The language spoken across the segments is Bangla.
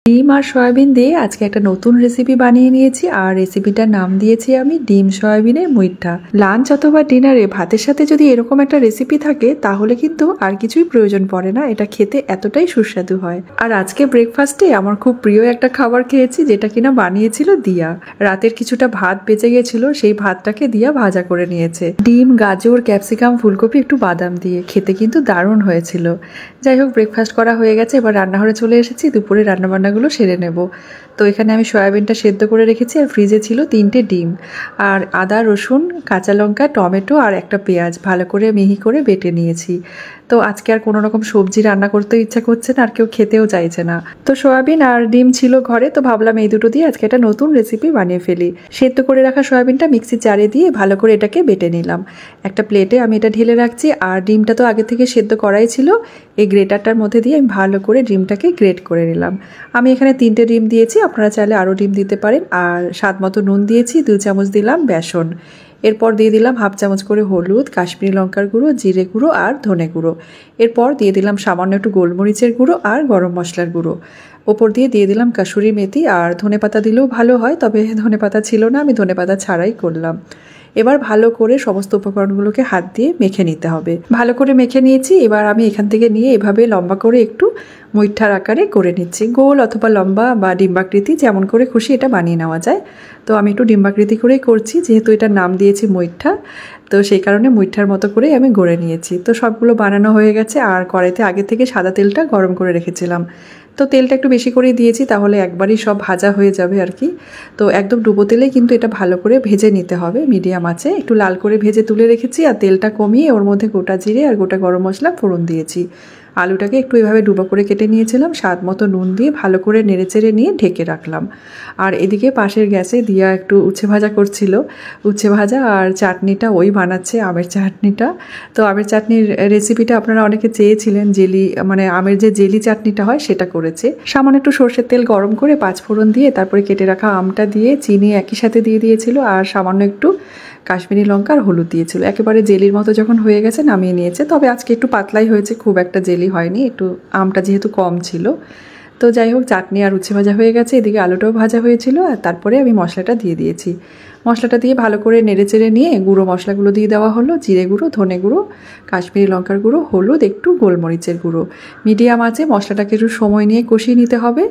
ডিম আর সয়াবিন দিয়ে আজকে একটা নতুন রেসিপি বানিয়ে নিয়েছি আর রেসিপিটার নাম দিয়েছি আমি ডিম সয়াবিনের মুইঠা। লাঞ্চ অথবা ডিনারে ভাতের সাথে যদি এরকম একটা রেসিপি থাকে তাহলে কিন্তু আর কিছুই প্রয়োজন পড়ে না, এটা খেতে এতটাই সুস্বাদু হয়। আর আজকে ব্রেকফাস্টে আমার খুব প্রিয় একটা খাবার খেয়েছি যেটা কিনা বানিয়েছিল দিয়া। রাতের কিছুটা ভাত বেঁচে গেছিল, সেই ভাতটাকে দিয়া ভাজা করে নিয়েছে ডিম, গাজর, ক্যাপসিকাম, ফুলকপি, একটু বাদাম দিয়ে। খেতে কিন্তু দারুণ হয়েছিল। যাই হোক, ব্রেকফাস্ট করা হয়ে গেছে, এবার রান্নাঘরে চলে এসেছি দুপুরে রান্নাবান্না গুলো সেরে নেব। তো এখানে আমি সয়াবিনটা সেদ্ধ করে রেখেছি আর ফ্রিজে ছিল 3টে ডিম আর আদা, রসুন, কাঁচা লঙ্কা, টমেটো আর একটা পেঁয়াজ ভালো করে মিহি করে বেটে নিয়েছি। তো আজকে আর কোনো রকম সবজি রান্না করতে ইচ্ছা করছে না আর কেউ খেতেও চাইছে না। তো সয়াবিন আর ডিম ছিল ঘরে, তো ভাবলাম এই দুটো দিয়ে আজকে একটা নতুন রেসিপি বানিয়ে ফেলি। সেদ্ধ করে রাখা সয়াবিনটা মিক্সির জারে দিয়ে ভালো করে এটাকে বেটে নিলাম। একটা প্লেটে আমি এটা ঢেলে রাখছি আর ডিমটা তো আগে থেকে সেদ্ধ করাই ছিল, এই গ্রেটারটার মধ্যে দিয়ে আমি ভালো করে ডিমটাকে গ্রেট করে নিলাম। আমি এখানে 3টে ডিম দিয়েছি, আপনারা চাইলে আরও ডিম দিতে পারেন। আর স্বাদ মতো নুন দিয়েছি, 2 চামচ দিলাম বেসন। এরপর দিয়ে দিলাম হাফ চামচ করে হলুদ, কাশ্মীরি লঙ্কার গুঁড়ো, জিরে গুঁড়ো আর ধনে গুঁড়ো। এরপর দিয়ে দিলাম সামান্য একটু গোলমরিচের গুঁড়ো আর গরম মশলার গুঁড়ো। ওপর দিয়ে দিলাম কাসুরি মেথি, আর ধনেপাতা দিলেও ভালো হয়, তবে ধনেপাতা ছিল না, আমি ধনেপাতা ছাড়াই করলাম। এবার ভালো করে সমস্ত উপকরণগুলোকে হাত দিয়ে মেখে নিতে হবে। ভালো করে মেখে নিয়েছি, এবার আমি এখান থেকে নিয়ে এভাবে লম্বা করে একটু মুইঠার আকারে করে নিচ্ছি। গোল অথবা লম্বা বা ডিম্বাকৃতি, যেমন করে খুশি এটা বানিয়ে নেওয়া যায়। তো আমি একটু ডিম্বাকৃতি করেই করছি, যেহেতু এটার নাম দিয়েছি মুইঠা, তো সেই কারণে মুইঠার মতো করেই আমি গড়ে নিয়েছি। তো সবগুলো বানানো হয়ে গেছে আর কড়াইতে আগে থেকে সাদা তেলটা গরম করে রেখেছিলাম। তো তেলটা একটু বেশি করেই দিয়েছি, তাহলে একবারই সব ভাজা হয়ে যাবে আর কি। তো একদম ডুবো তেলেই কিন্তু এটা ভালো করে ভেজে নিতে হবে মিডিয়াম আঁচে। একটু লাল করে ভেজে তুলে রেখেছি আর তেলটা কমিয়ে ওর মধ্যে গোটা জিরে আর গোটা গরম মশলা ফোড়ন দিয়েছি। আলুটাকে একটু এভাবে ডুবো করে কেটে নিয়েছিলাম, স্বাদ মতো নুন দিয়ে ভালো করে নেড়েচেড়ে নিয়ে ঢেকে রাখলাম। আর এদিকে পাশের গ্যাসে দিয়া একটু উচ্ছে ভাজা করছিল, উচ্ছে ভাজা আর চাটনিটা ওই বানাচ্ছে, আমের চাটনিটা। তো আমের চাটনির রেসিপিটা আপনারা অনেকে চেয়েছিলেন, জেলি মানে আমের যে জেলি চাটনিটা হয় সেটা করেছে। সামান্য একটু সর্ষের তেল গরম করে 5 ফোড়ন দিয়ে তারপরে কেটে রাখা আমটা দিয়ে চিনি একই সাথে দিয়ে দিয়েছিল আর সামান্য একটু কাশ্মীরি লঙ্কা আর হলুদ দিয়েছিল। একেবারে জেলির মতো যখন হয়ে গেছে নামিয়ে নিয়েছে, তবে আজকে একটু পাতলাই হয়েছে, খুব একটা জেলি হয়নি, একটু আমটা যেহেতু কম ছিল। তো যাই হোক, চাটনি আর উচ্ছে ভাজা হয়ে গেছে, এদিকে আলুটাও ভাজা হয়েছিল আর তারপরে আমি মশলাটা দিয়ে দিয়েছি। মশলাটা দিয়ে ভালো করে নেড়েচেড়ে নিয়ে গুঁড়ো মশলাগুলো দিয়ে দেওয়া হলো, জিরে গুঁড়ো, ধনে গুঁড়ো, কাশ্মীরি লঙ্কার গুঁড়ো, হলুদ, একটু গোলমরিচের গুঁড়ো। মিডিয়াম আঁচে মশলাটাকে একটু সময় নিয়ে কষিয়ে নিতে হবে।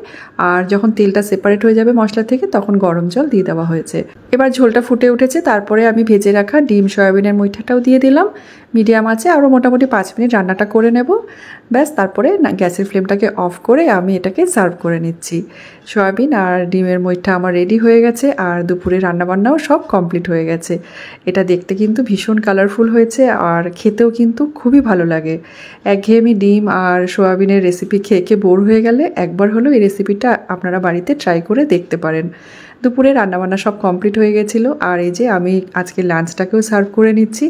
আর যখন তেলটা সেপারেট হয়ে যাবে মশলা থেকে তখন গরম জল দিয়ে দেওয়া হয়েছে। এবার ঝোলটা ফুটে উঠেছে, তারপরে আমি ভেজে রাখা ডিম সয়াবিনের মুইঠাটাও দিয়ে দিলাম। মিডিয়াম আঁচে আরও মোটামুটি 5 মিনিট রান্নাটা করে নেব, ব্যাস। তারপরে গ্যাসের ফ্লেমটাকে অফ করে আমি এটাকে সার্ভ করে নিচ্ছি। সয়াবিন আর ডিমের মুইঠা আমার রেডি হয়ে গেছে আর দুপুরে রান্নাবান্নাও সব কমপ্লিট হয়ে গেছে। এটা দেখতে কিন্তু ভীষণ কালারফুল হয়েছে আর খেতেও কিন্তু খুবই ভালো লাগে। একঘেয়েমি ডিম আর সয়াবিনের রেসিপি খেয়ে খেয়ে বোর হয়ে গেলে একবার হলেও এই রেসিপিটা আপনারা বাড়িতে ট্রাই করে দেখতে পারেন। দুপুরে রান্নাবান্না সব কমপ্লিট হয়ে গেছিলো আর এই যে আমি আজকে লাঞ্চটাকেও সার্ভ করে নিচ্ছি।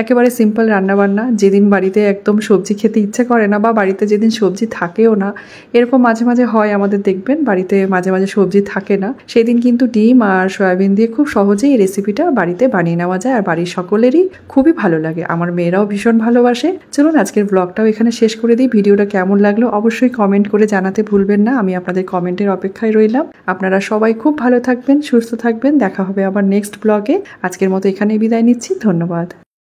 একেবারে সিম্পল রান্নাবান্না। যেদিন বাড়িতে একদম সবজি খেতে ইচ্ছে করে না বা বাড়িতে যেদিন সবজি থাকেও না, এরকম মাঝে মাঝে হয় আমাদের, দেখবেন বাড়িতে মাঝে মাঝে সবজি থাকে না, সেদিন কিন্তু ডিম আর সয়াবিন দিয়ে খুব সহজেই এই রেসিপিটা বাড়িতে বানিয়ে নেওয়া যায় আর বাড়ির সকলেরই খুবই ভালো লাগে। আমার মেয়েরাও ভীষণ ভালোবাসে। চলুন আজকের ব্লগটাও এখানে শেষ করে দিই। ভিডিওটা কেমন লাগলো অবশ্যই কমেন্ট করে জানাতে ভুলবেন না, আমি আপনাদের কমেন্টের অপেক্ষায় রইলাম। আপনারা সবাই খুব ভালো থাকবেন, সুস্থ থাকবেন। দেখা হবে আবার নেক্সট ব্লগে। আজকের মতো এখানেই বিদায় নিচ্ছি। ধন্যবাদ।